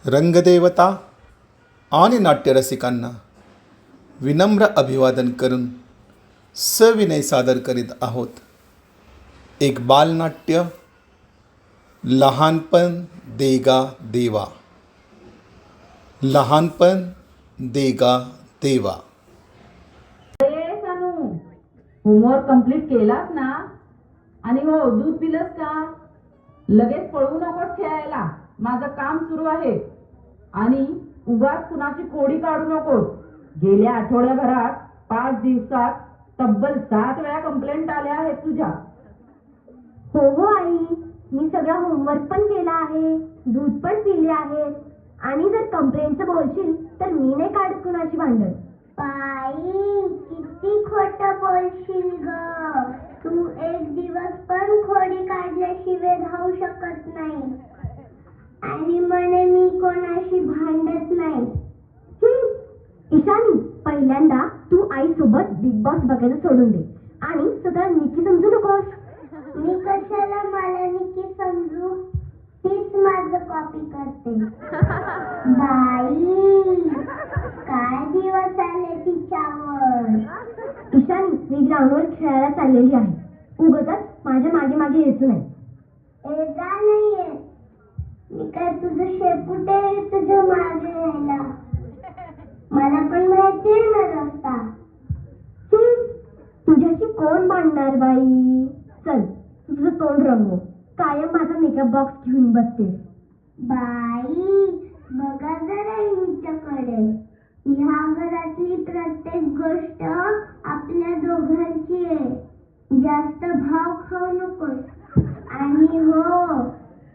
रंगदेवता आणि नाट्यरसिकांना विनम्र अभिवादन करून सविनय सादर करीत आहोत एक बालनाट्य लहानपण देगा देवा. लहानपण देगा देवा. सानू, होमवर्क कंप्लीट केलास ना? आणि हो, दूध पिलंस का? लगेच पळवू नकोस खेळायला, माझं काम सुरू आहे. आणि उगाच कुणाची खोडी काढू नकोस. गेल्या आठवड्याभरात 5 दिवसात तब्बल 7 वेळा कंप्लेंट आल्या आहेत तुझ्या. हो हो आई, मी सगळा होमवर्क पण केला आहे, दूध पण पिले आहे. आणि जर कंप्लेंटचं बोलशील तर मी नाही काढत कुणाची भांडण. बाई, किती खोटं बोलशील ग. तू एक दिवस पण खोडी काढल्याशिवाय राहू शकत नाही. आणि म्हणे मी कोणाशी भांडत नाही. ईशानी, पहिल्यांदा तू आई सोबत बिग बॉस बघायला सोडून दे आणि स्वतः निकी समजू नकोस. मी कशाला मला निकी समजू? तीच माझं कॉपी करते. बाई, काय दिवस आले तिच्यावर. ईशानी, मी ग्राउंडवर खेळायला चाललेली आहे. उगाच माझ्या मागे मागे यायचं नाही. येता नाहीये मी काय तुझं शेपुटे तुझ्या मागे यायला. मला पण माहिती आहे ना रस्ता. तुझ्याशी कोण भांडणार बाई. चल, तुझं तोंड रंगव. कायम माझा मेकअप बॉक्स घेऊन बसते. बाई, बघा जरा हिच्याकडे. ह्या घरातली प्रत्येक गोष्ट आपल्या दोघांची आहे. जास्त भाव खाऊ नकोस. आणि हो,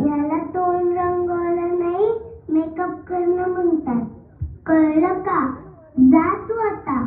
याला तोंड रंगवलं नाही मेकअप करणं म्हणतात. कळलं का? जा तू आता.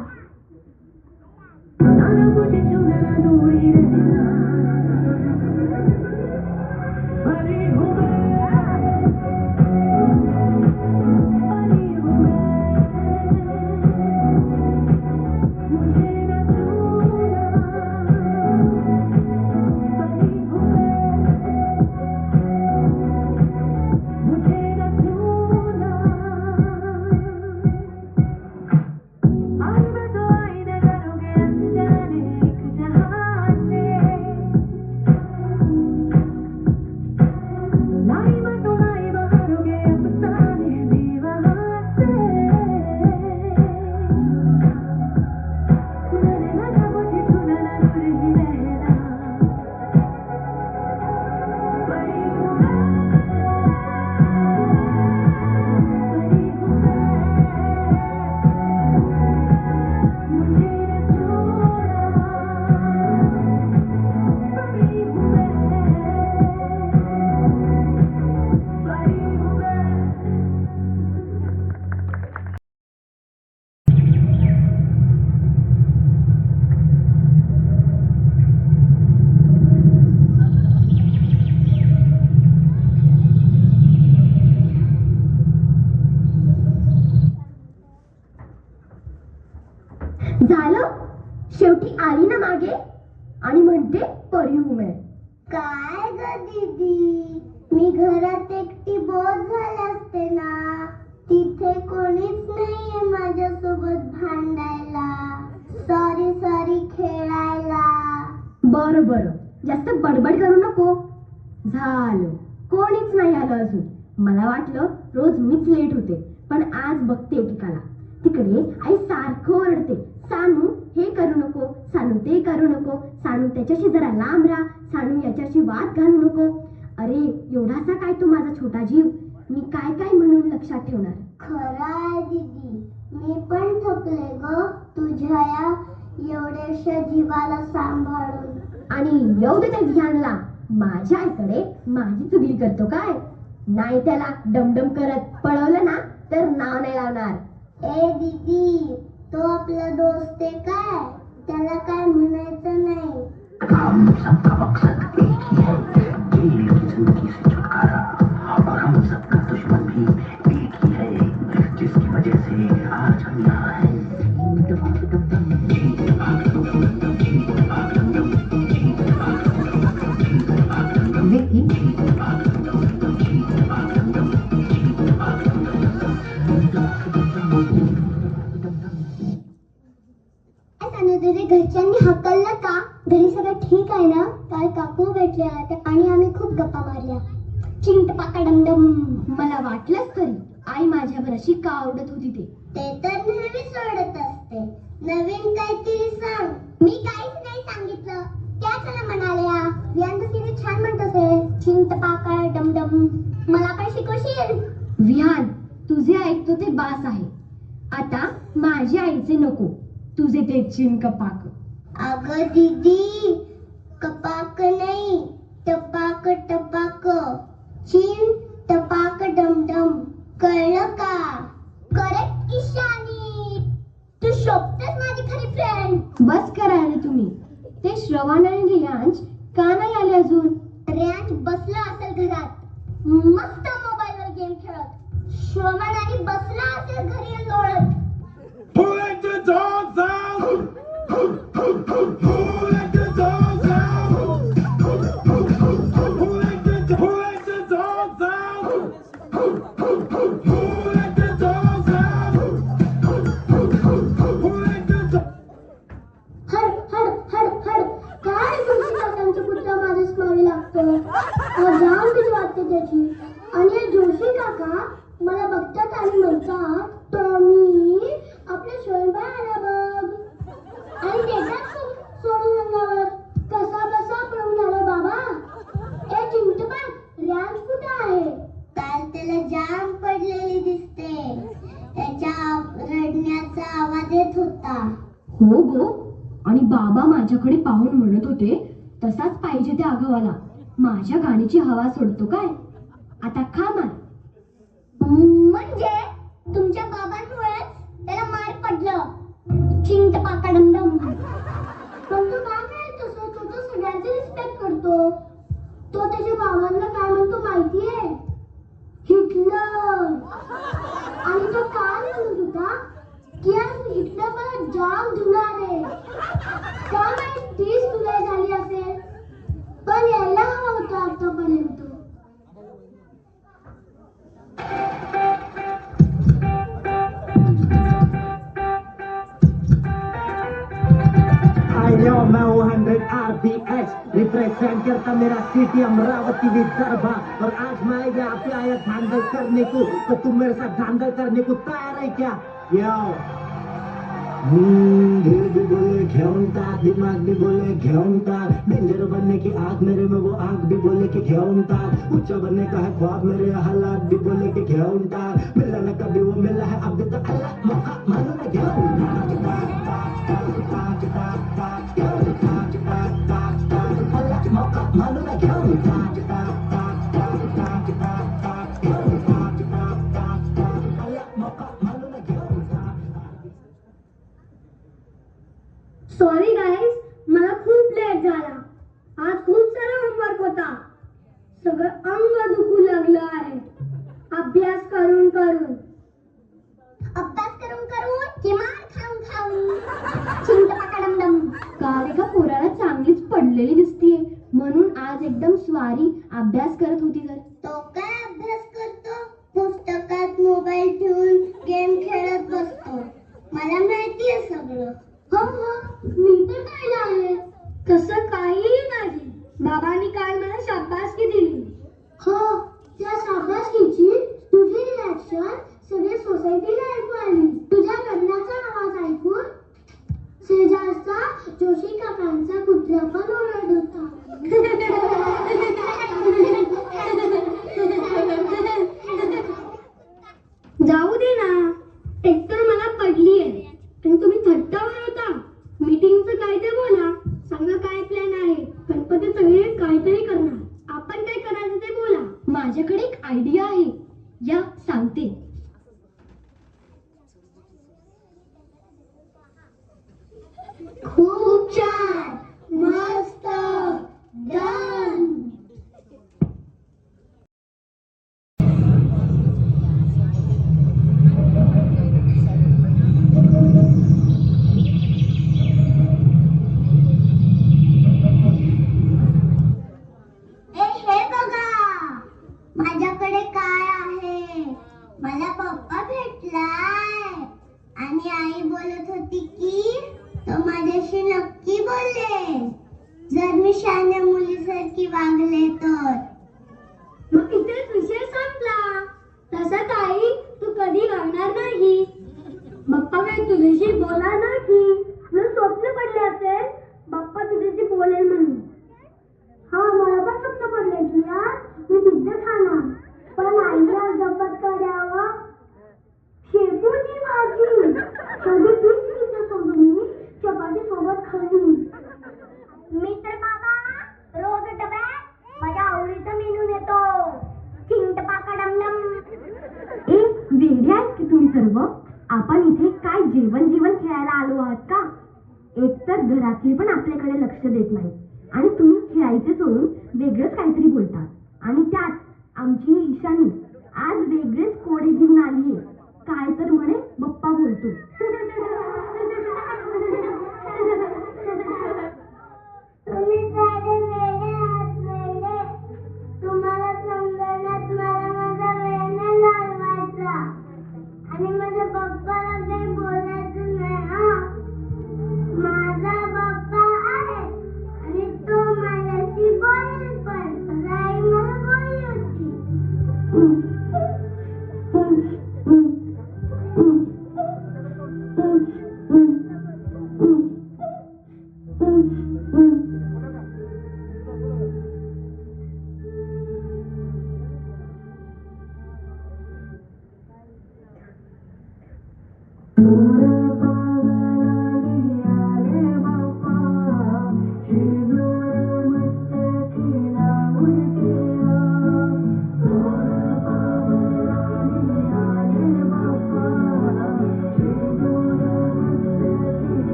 झालं, शेवटी आली ना मागे आणि म्हणते परी उमे. काय ग दीदी, मी घरात एकटी बोर झाले असते ना. तिथे कोणीच नाहीये माझ्यासोबत भांडायला, सॉरी सॉरी खेळायला. बरं बरं, जास्त बडबड करू नको. झालं, कोणीच नाही आलं अजून. मला वाटलं रोज मीच लेट होते, पण आज बघते एकेकाला. तिकडे आई सारखं ओरडते, सानू हे करू नको, सानू ते करू नको, सानू त्याच्याशी जरा लांब राहा, सानू याच्याशी वाद घालू नको. अरे एवढासा काय तू माझा छोटा जीव, मी काय काय म्हणून लक्षात ठेवणार. खरं आहे दीदी, मी पण थकले ग तुझ्या या एवढ्याशा जीवाला सांभाळून. आणि येऊ दे त्या ध्यानला, माझ्या आईकडे माझी चुगली करतो काय. नाही त्याला डमडम करत पळवलं ना तर नाव नाही लावणार. ए दीदी, तो आपला दोस्त आहे काय, त्याला काय म्हणायचं नाही. हम सबका मकसद एक ही है, जेल की जिंदगी से छुटकारा. और हम सबका दुश्मन भी एक ही है, जिसकी वजह से आज हम यहाँ हैं. विक्की घरी सगळं ठीक आहे ना? काल काकू भेटल्या आणि आम्ही खूप गप्पा मारल्या. चिंटपाका डमडम. मला वाटलंच तरी आई माझ्यावर अशी का आवडत होती ते तर नेहमी सोडत असते. नवीन काहीतरी सांग. मी काहीच नाही सांगितलं. त्या चला म्हणाल्या. विहान तर छान म्हणत असे. चिंटपाका डमडम. मला काय शिकवशील? विहान, तुझे ऐकतो ते बास आहे. आता माझ्या आईचे नको, तुझे ते चिंकपाक. अगं दीदी, कपाक नाही, टपाक टपाक. चिन टपाक डमडम. कळलं का? करेक्ट ईशानी. तू शोभतेस माझी खरी फ्रेंड. बस करा रे तुम्ही. ते श्रवण आणि रियांश का नाही आले अजून? रियांश बसला असेल घरात मस्त मोबाईलवर गेम खेळत. श्रवण आणि बसला असेल घरी लोळत. Who let the dogs out? Who let the dogs out? Who let the dogs out? Who let the dogs out? Who let the dogs? हड हड हड हड. काय तुमची काकांचा कुत्रा माझ्याच मागे लागतो. जाम भीती वाटते त्याची. आणि हे जोशी काका मला बघतात आणि म्हणतात, टॉमी आपल्या शोलबाई आला बघ. आणि देतात सोडून अंगावर. कसा बसा पळून आला बाबा. ए चिंटपाक, रियांश कुठं आहे? काल त्याला जाम पडलेली दिसते. त्याच्या रडण्याचा आवाज येत होता. हो गो. आणि बाबा माझ्याकडे पाहून म्हणत होते, तसाच पाहिजे त्या आगावाला. माझ्या गाडीची हवा सोडतो काय. आता खा मार. म्हणजे तुमच्या बाबांमुळेच त्याला मार पडलं. चिंटपाका डमडम. पण तो काय नाही तसं. तो सगळ्यांची रिस्पेक्ट करतो. तो त्याच्या बाबांना काय म्हणतो माहितीये? हिटलर. आणि तो काय म्हणत होता की आज हिटलर मला जाम धुणार आहे. काय माहित 30 जुलै झाली असेल. पण यायला हवा होता आतापर्यंत. आयो मैं 100 RPS रिप्रेजेंट करता मेरा सिटी अमरावती विदर्भा. और आज मैं यहाँ पे आया धांधल करने को. तो तुम मेरे साथ धांधल करने को तैयार है क्या? यो दिल भी बोले घेऊन टाक, दिमाग भी बोले घेऊन टाक. डेंजर बनने की आग मेरे में, वो आग भी बोले कि घेऊन टाक. ऊंचा बनने का है ख्वाब मेरे, हालात भी बोले कि घेऊन टाक. मिला ना कभी वो मिला है अब तक. अल्लाह मौका मानो ना घेऊन टाक. अल्लाह मौका मानो ना घेऊन टाक. अल्लाह मौका मानो ना घेऊन टाक. सॉरी गाईज, मला खूप लेट झाला. आज खूप सारा होमवर्क होता. सगळं अंग दुखू लागलं आहे अभ्यास करून करून. अभ्यास करून करून की मार खाऊन खाऊन. चिंटपाका डमडम. काल एका पोराला चांगलीच पडलेली दिसतीये, म्हणून आज एकदम स्वारी अभ्यास करत होती. तर तो काय अभ्यास करतो? पुस्तकात मोबाईल ठेवून गेम खेळत बसतो. मला माहिती आहे सगळं. हो हो, मी पण पाहिलं आहे. तसं काहीही नाही. बाबांनी काल मला शाबासकी दिली. हो, त्या शाबासकीची तुझी रिॲक्शन सगळ्या सोसायटीला ऐकू आली. तुझ्या लग्नाचा आवाज ऐकून शेजारचा जोशी काकांचा कुत्रा पण ओरडत होता. जाऊ दे ना. एकतर मला पडली आहे आणि तुम्ही थट्टावर होता. मीटिंगचं काय ते बोला. सांगा काय प्लॅन आहे. गणपतीचं वेळेस काहीतरी करणार. आपण काय करायचं ते बोला. माझ्याकडे एक आयडिया आहे, या सांगते. खूप छान, मस्त, डन. हे बघा माझ्याकडे काय आहे. मला पप्पा भेटलाय आणि आई बोलत होती की तो माझ्याशी नक्की बोलले. की वागले तर मग इथेच विषय संपला. तसं ताई तू कधी वागणार नाही. बाप्पा काय तुझ्याशी बोला नाही. तुला स्वप्न पडले असेल बाप्पा तुझ्याशी बोलेल म्हणून. हा मला पण स्वप्न पडले की यार मी पिझ्झा खाणार, पण आईला जपत करावं शेपूची भाजी. कधी तीच पिझ्झा सोबत मी चपाती सोबत खाल्ली. मी तर बाबा रोज डब्यात माझ्या आवडीचा मेनू नेतो. चिंटपाका डमडम. वेडे आहेत की तुम्ही सर्व. आपण इथे काय जेवण खेळायला आलो आहात का? एकतर घरातली पण आपल्याकडे लक्ष देत नाही आणि तुम्ही खेळायचे सोडून वेगळंच काहीतरी बोलतात. आणि त्यात आमची ईशानी आज वेगळेच कोडे घेऊन आलीये. काय तर म्हणे बप्पा बोलतो. तुम्ही सारे वेडे आहात वेडे. तुम्हाला समजण्यात मला माझा वेळ नाही घालवायचा आणि माझ्या पप्पाला काही बोलायचं नाही. हा माझा पप्पा आहे आणि तो माझ्याशी बोलेल पण. असं आई मला बोलली होती.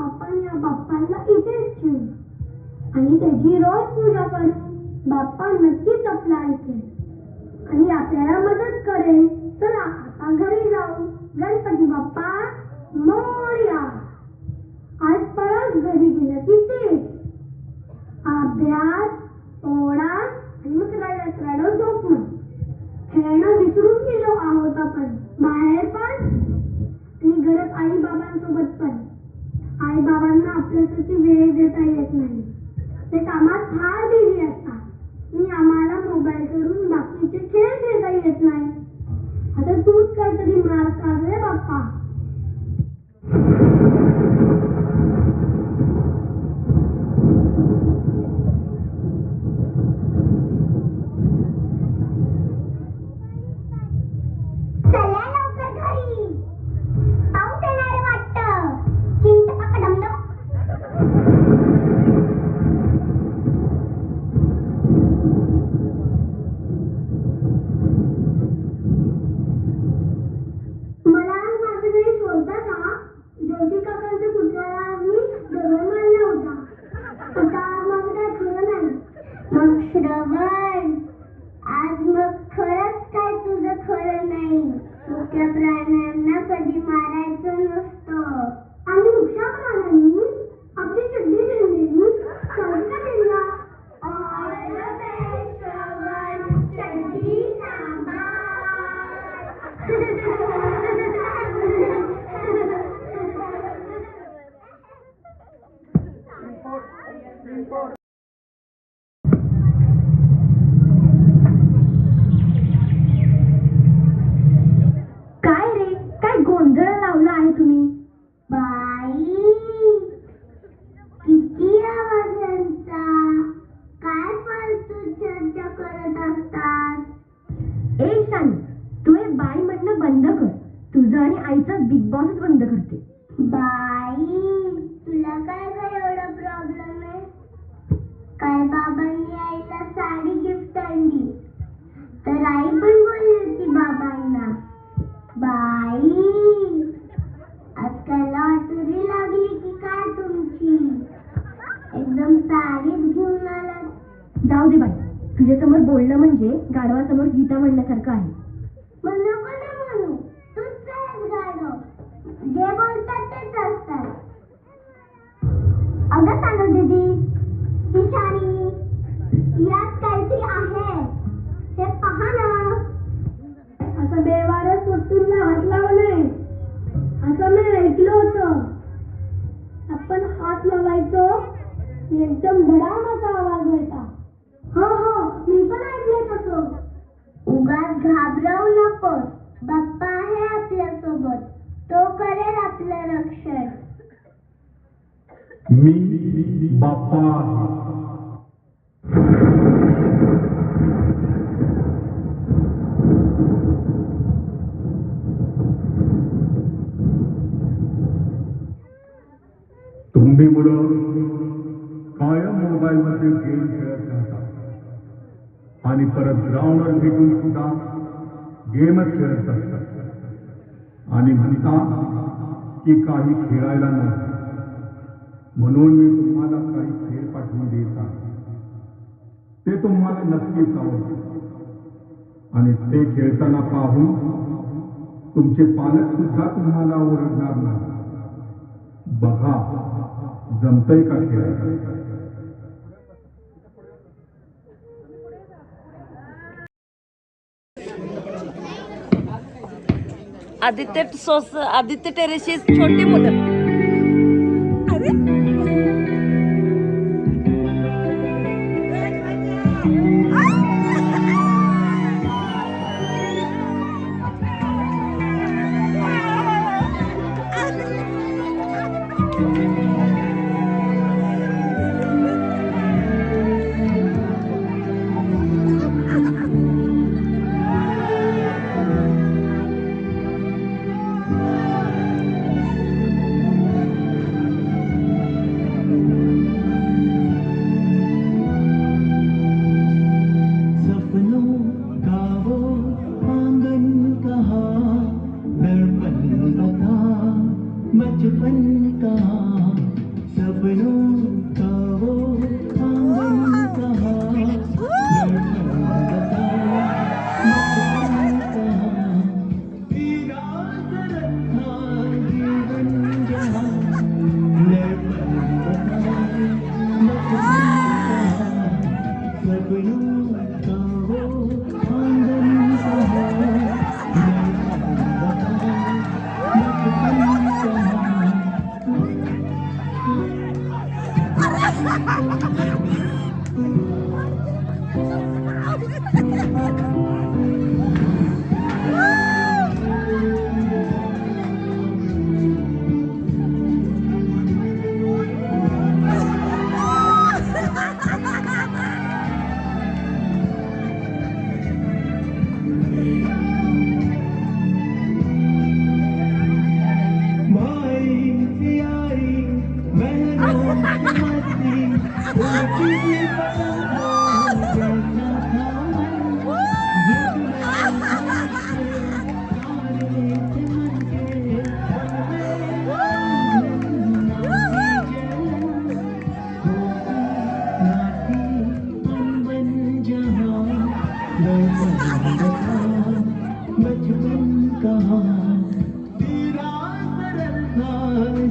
आपण या बाप्पाला इथेच ठेवू आणि त्याची रोज पूजा करू. बाप्पा नक्कीच आपला ऐकेल आणि आपल्याला मदत करेल. चला आता घरी जाऊ. गणपती बाप्पा मोरया. आज परत घरी गेलं की तेच अभ्यास पोळा आणि मग रडत झोपणं. खेळणं विसरून गेलो आहोत आपण. बाहेर पण आणि घरात आई बाबांसोबत पण. आई बाबांना आपल्यासाठी वेळ देता येत नाही. ते कामात फार बिझी असतात आणि आम्हाला मोबाईल सोडून बाकीचे खेळ खेळता येत नाही. आता तूच काहीतरी मार काढ रे बाप्पा. चला लवकर घरी. पाऊस येणार वाटतं. चिंटपाका डमडम. मला माझं घरी शोधता का? जोशी काकांच्या पुतळ्याला मी दगड मारला होता. आता माझं काय खरं नाही. मग श्रवण आज मग खरंच काय तुझं खरं नाही. मुख्य प्राण्यांना कधी मारायचं नसतं. आणि मुख्य प्राण्यांनी आपली चड्डी धरलेली साजरा केला. ऑल द बेस्ट श्रवण. चड्डी सांभाळ. काय रे, काय गोंधळ लावला आहे तुम्ही? बाई किती आवाजांचा. काय फालतू चर्चा करत असतात. ए शानी, तू हे बाई म्हणणं बंद कर. तुझं आणि आईचं बिग बॉसच बंद करते. बाई तुला काय काय एवढा प्रॉब्लेम आहे. काल बाबांनी आईला साडी गिफ्ट आणली तर आई पण बोलली होती बाबांना. बाई गाडीत घेऊन आला. जाऊ दे बाई, तुझ्यासमोर बोलणं म्हणजे गाढवासमोर गीता म्हणण्यासारखं आहे. मग नको ना म्हणू, तूच आहेस गाढव. जे बोलतात तेच असतात. अगं सांगू दीदी, ईशानी, यात काहीतरी आहे, हे पहा ना. असं बेवारस वस्तूंना हात लावू नये असं मी ऐकलं होतं. आपण हात लावायचो, एकदम धडामाचा आवाज व्हायचा. हो हो, मी पण ऐकलंय तसं. उगाच घाबरवू नकोस, बाप्पा आहे आपल्या सोबत, तो करेल आपलं रक्षण. मी बाप्पा तुम्ही मुलं कायम मोबाईलमध्ये गेम खेळत राहतात आणि परत ग्राउंडवर भेटून सुद्धा गेमच खेळत असतात आणि म्हणता की काही खेळायला नाही. म्हणून मी तुम्हाला काही खेळ पाठवून देत आहे. ते तुम्हाला नक्कीच आवडतील आणि ते खेळताना पाहून तुमचे पालक सुद्धा तुम्हाला ओरडणार नाही. बघा जमतंय का खेळायला. आदित्य टेरेसची छोटी मुलं.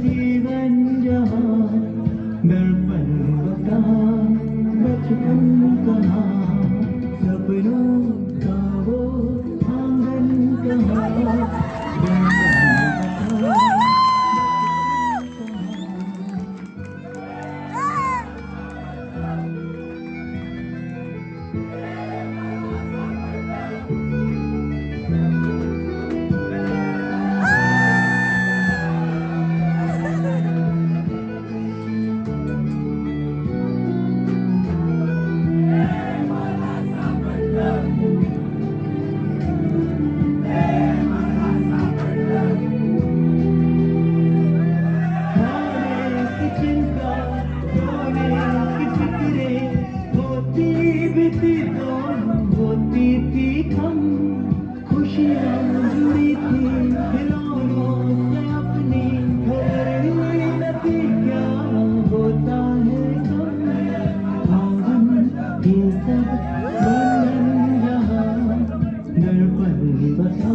जीवन जहाँ दर्पण बता बचपन सब बंधन जहाँ दर्पण बता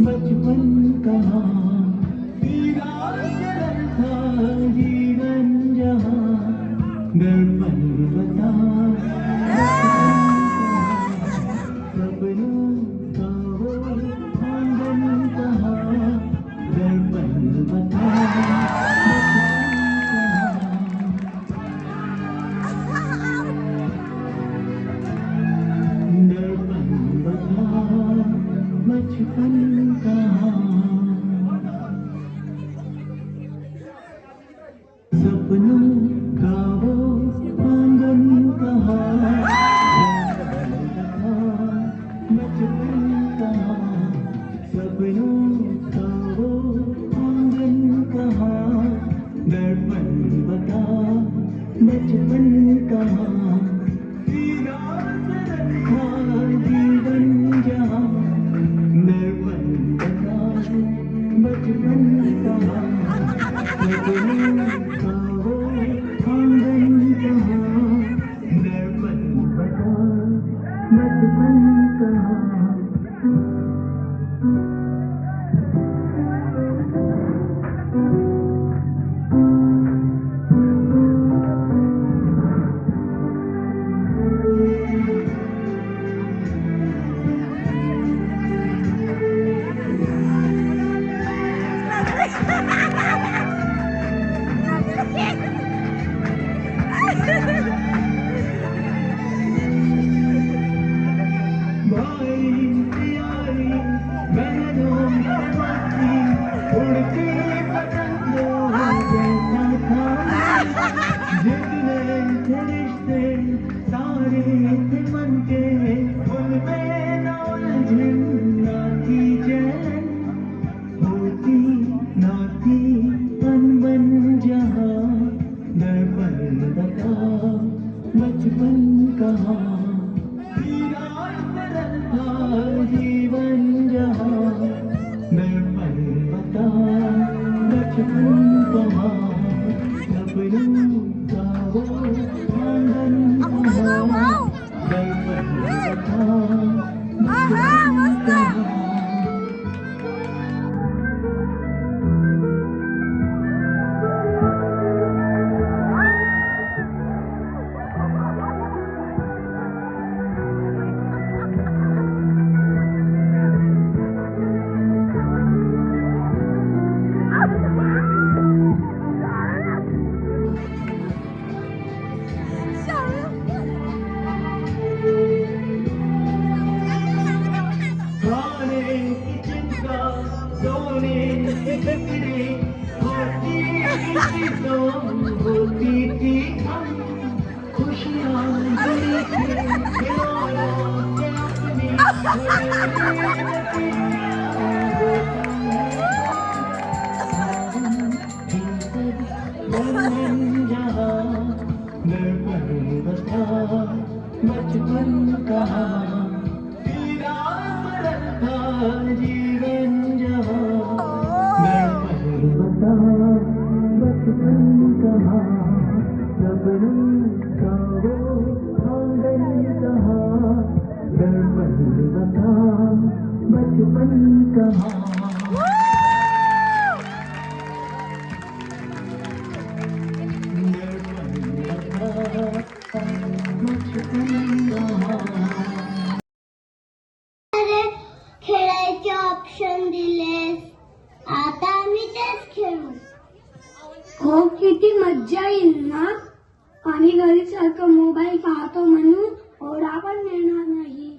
बचपन कहाँ सीधा सरल था जीवन जहाँ दर्पण बता सपनों का वो आंगन कहाँ दर्पण बता बचपन कहाँ सपनों का वो आंगन कहाँ बचपन कहाँ सपनों का वो आंगन कहाँ दर्पण बता बचपन कहाँ सीधा सरल था जीवन जहाँ दर्पण बता बचपन कहाँ सपनों का वो आंगन कहाँ दर्पण बता बचपन कहाँ भाई प्यारी बहनों मस्ती उड़ती पतंगों जैसा था जितने थे रिश्ते सारे थे मन के उनमें न उलझन ना थी चैन होती ना थी अनबन जहाँ दर्पण बता बचपन कहाँ जीवन जहाँ दर्पण बता बचपन कहाँ सपनों का वो आंगन कहाँ दर्पण बता बचपन कहाँ खाने की चिंता सोने की फिक्री होती चीज़ों होती थी हम खुशियाँ जुड़ी थी खिलौनों से अपनी जहाँ दर्पण बता बचपन कहाँ जीवन जहाँ दर्पण बता बचपन कहाँ सपनों का वो आंगन कहाँ दर्पण बता बचपन कहाँ खेळायचे ऑप्शन दिलेस आता आम्ही तेच खेळू. हो किती मज्जा येईल ना. आणि घरी सारखं मोबाईल पाहतो म्हणून ओरडा पण मिळणार नाही.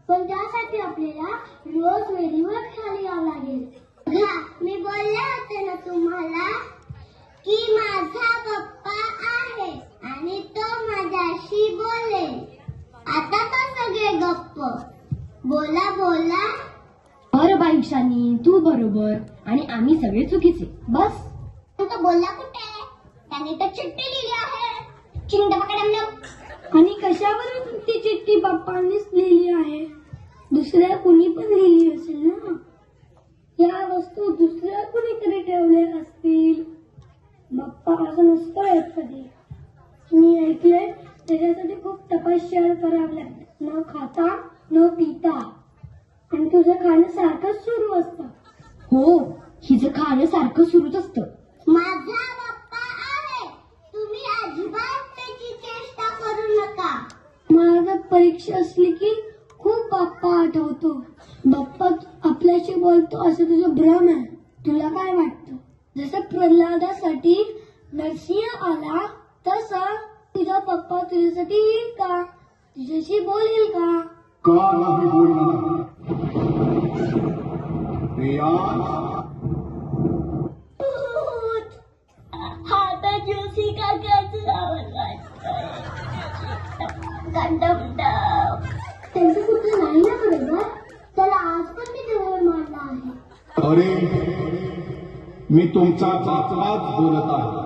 पण त्यासाठी आपल्याला रोज वेळेवर खाली यावं लागेल. बघा मी बोलले होते ना तुम्हाला की माझा पप्पा आहे आणि तो माझ्याशी बोलेल. आता तर सगळे गप्प. बोला बोला. बरं बाई शानी तू बरोबर आणि आम्ही सगळे चुकीचे. बस तो बोलला कुठे. त्याने तर चिठ्ठी लिहिली आहे. चिंग पकडा. आणि कशावरून ती चिठ्ठी पप्पांनीच लिहिली आहे. दुसऱ्या कुणी पण लिहिली असेल ना. या वस्तू दुसऱ्या कुणीतरी ठेवल्या असतील. बाप्पा असं नसतं येत कधी. मी ऐकलंय त्याच्यासाठी खूप तपास तपश्चर्या करावं लागतं, न खाता न पिता. आणि तुझं खाणं सारखंच सुरू असतं. हो, हिचं खाणं सारखं सुरूच असतं. माझा बाप्पा आहे, तुम्ही अजिबात त्याची चेष्टा करू नका. मला परीक्षा असली की खूप बाप्पा आठवतो. बाप्पा आपल्याशी बोलतो असं तुझं भ्रम आहे. तुला काय वाटतं? जसं प्रल्हादासाठी नरसिंह आला तसा तुझा पप्पा तुझ्यासाठी येईल का? तुझ्याशी बोलेल का? का नाही बोलणार? रियाज, हा तर जोशी काकाचं आवाज वाटतोय. त्यांचं कुठं नाही ना बरोबर, त्याला आज पण मी जवळ मारला आहे. अरे मी तुमचा चाचलाच बोलत आहे.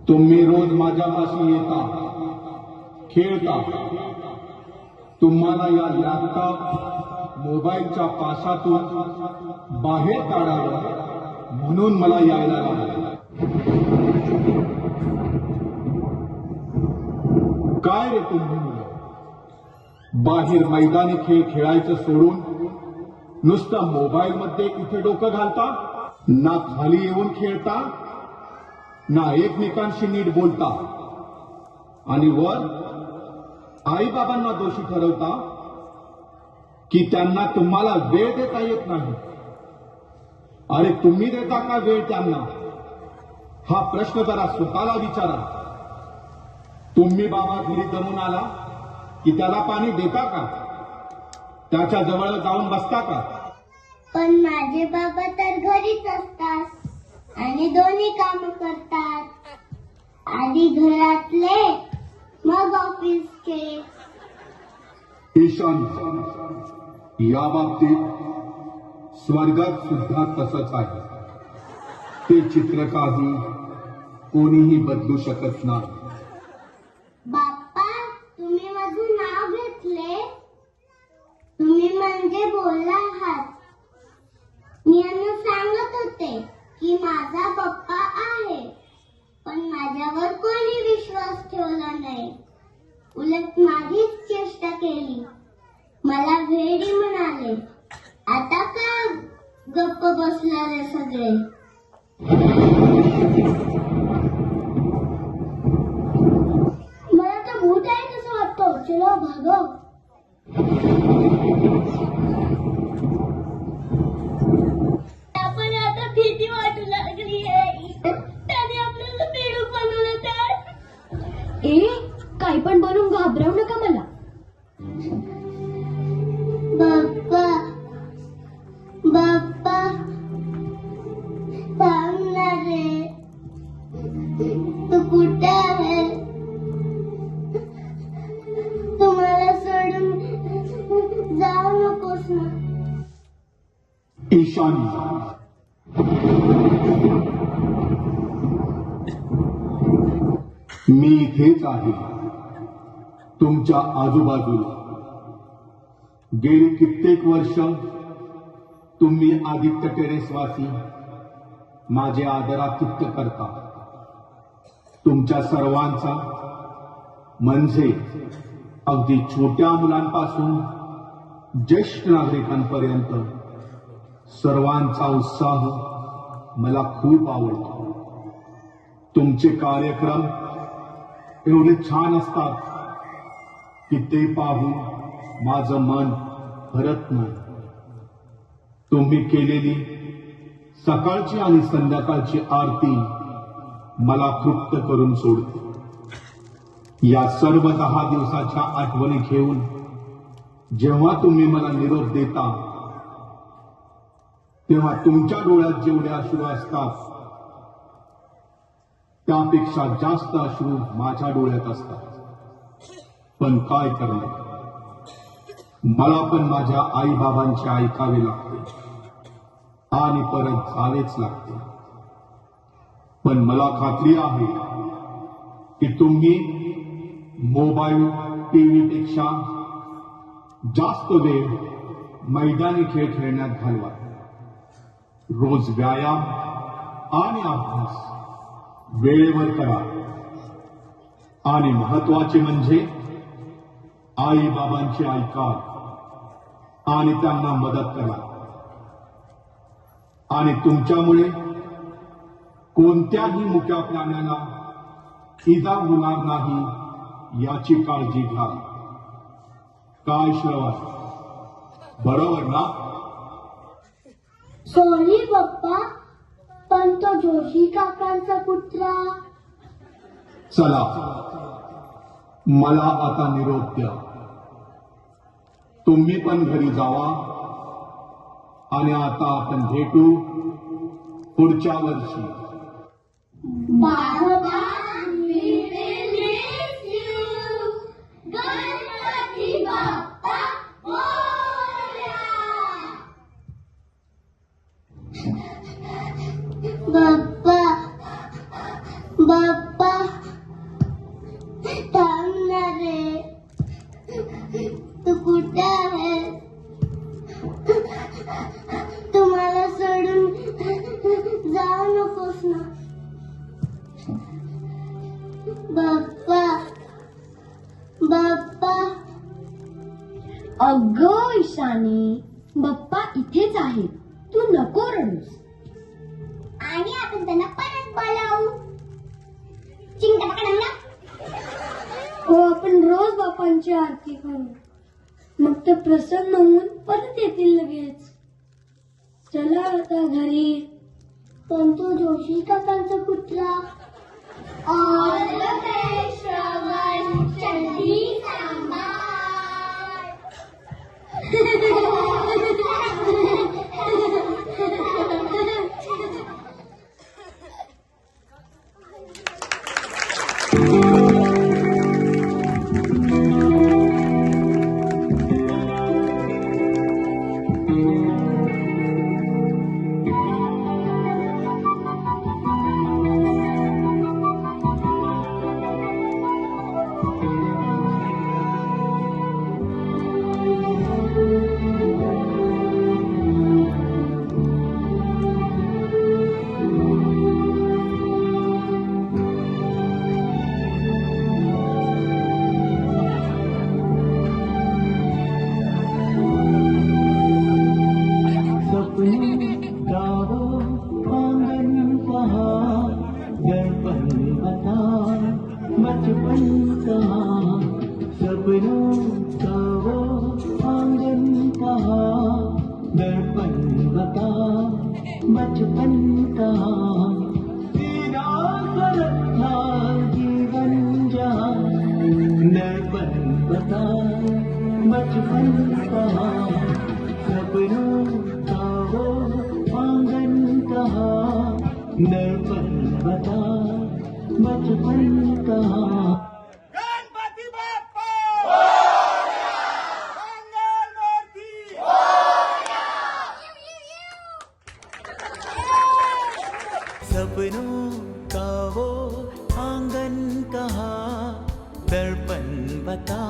तुम्ही रोज माझ्यापाशी येता, खेळता. तुम्हाला या लॅपटॉप मोबाईलच्या पाशातून बाहेर काढावं म्हणून मला यायला लागलं. काय रे तुम्ही मुलं? बाहेर मैदानी खेळ खेळायचं सोडून नुसतं मोबाईल मध्ये इथे डोकं घालता, ना खाली येऊन खेळता, ना एकमेकांशी नीट बोलता, आणि वर आई बाबांना दोषी ठरवता की त्यांना तुम्हाला वेळ देता येत नाही. अरे तुम्ही देता का वेळ त्यांना? हा प्रश्न जरा स्वतःला विचारा. तुम्ही बाबा घरी दमून आला की त्याला पाणी देता का? त्याच्या जवळ जाऊन बसता का? पण माझे बाबा तर घरीच असतात आणि दोन्ही काम करतात. आधी घरातले मग ऑफिसचे. ईशान, या बाबतीत स्वर्गात सुद्धा तसंच आहे. ते चित्र काही कोणीही बदलू शकत नाही. बाप्पा, तुम्ही माझं नाव घेतले. तुम्ही म्हणजे बोलला आहात. मी यांना सांगत होते की माझा बाप्पा आहे, पण माझ्यावर कोणी विश्वास ठेवला नाही. उलट माझीच चेष्टा केली. मला वेडी म्हणाले. आता का गप्प बसणारे सगळे? मला तर भूत आहे तसं वाटतं. चलो भागो. आपण आता भीती वाटू लागली आहे. त्याने आपल्याला बेडूक बनवलं तर? ए, काही पण बनून घाबरवू नका मला. बाप्पा, बाप्पा, थांब ना रे. तू कुठे आहे? तुम्हाला सोडून जाऊ नकोस ना. ईशान, मी इथेच आहे, तुमच्या आजूबाजूला. गेली कित्येक वर्ष तुम्ही आदित्य टेरेसवासी माझे आदरातिथ्य करता. तुमच्या सर्वांचा म्हणजे अगदी छोट्या मुलांपासून ज्येष्ठ नागरिकांपर्यंत सर्वांचा उत्साह मला खूप आवडतो. तुमचे कार्यक्रम एवढे छान असतात की ते पाहून माझं मन भरत नाही. तुम्ही केलेली सकाळची आणि संध्याकाळची आरती मला तृप्त करून सोडते. या सर्व 10 दिवसाच्या आठवणी घेऊन जेव्हा तुम्ही मला निरोप देता तेव्हा तुमच्या डोळ्यात जेवढे अश्रू असतात त्यापेक्षा जास्त अश्रू माझ्या डोळ्यात असतात. पण काय करणार, मला पण माझ्या आई बाबांचे ऐकावे लागते आणि परत जावेच लागते. पण मला खात्री आहे की तुम्ही मोबाईल टीव्ही पेक्षा जास्त वेळ मैदानी खेळ खेळण्यात घालवा. रोज व्यायाम आणि अभ्यास वेळेवर करा आणि महत्वाचे म्हणजे आई बाबांची ऐका आणि त्यांना मदत करा. आणि तुमच्यामुळे कोणत्याही मुक्या प्राण्याला इजा होणार नाही याची काळजी घ्या. काय श्रवण, बरोबर ना? सॉरी पप्पा, पण तो जोशी काकांचा कुत्रा. चला, मला आता निरोप द्या. तुम्ही पण घरी जावा आणि आता आपण भेटू पुढच्या वर्षी. बाबा, we will miss you. Ganpati Bappa Morya. बाप्पा, बाप्पा, थांब ना रे. तू कुठे आहेस? तुम्हाला सोडून जाऊ नकोस ना. बाप्पा, बाप्पा. अगं ईशानी, बाप्पा इथेच आहे, तू नको रडूस. आणि आपण त्यांना परत बोलावू. चिंता. हो, आपण रोज बापांची आरती करू, मग ते प्रसन्न होऊन परत येतील लगेच. चला आता घरी. पण तो जोशी काकांचा कुत्रा. ऑल द बेस्ट श्रवण, चड्डी सांभाळ. बचपन का तेरा गलत था जीवन जहाँ दर्पण बता बचपन कहा सपनों का वो आंगन कहा दर्पण बता बचपन कहा. गणपती बाप्पा मंगलमूर्ती. सपनों का वो आंगन कहा दर्पण बता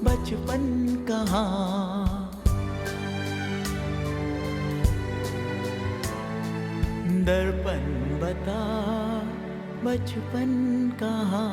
बचपन कहा. दर्पण बता बचपन कहा.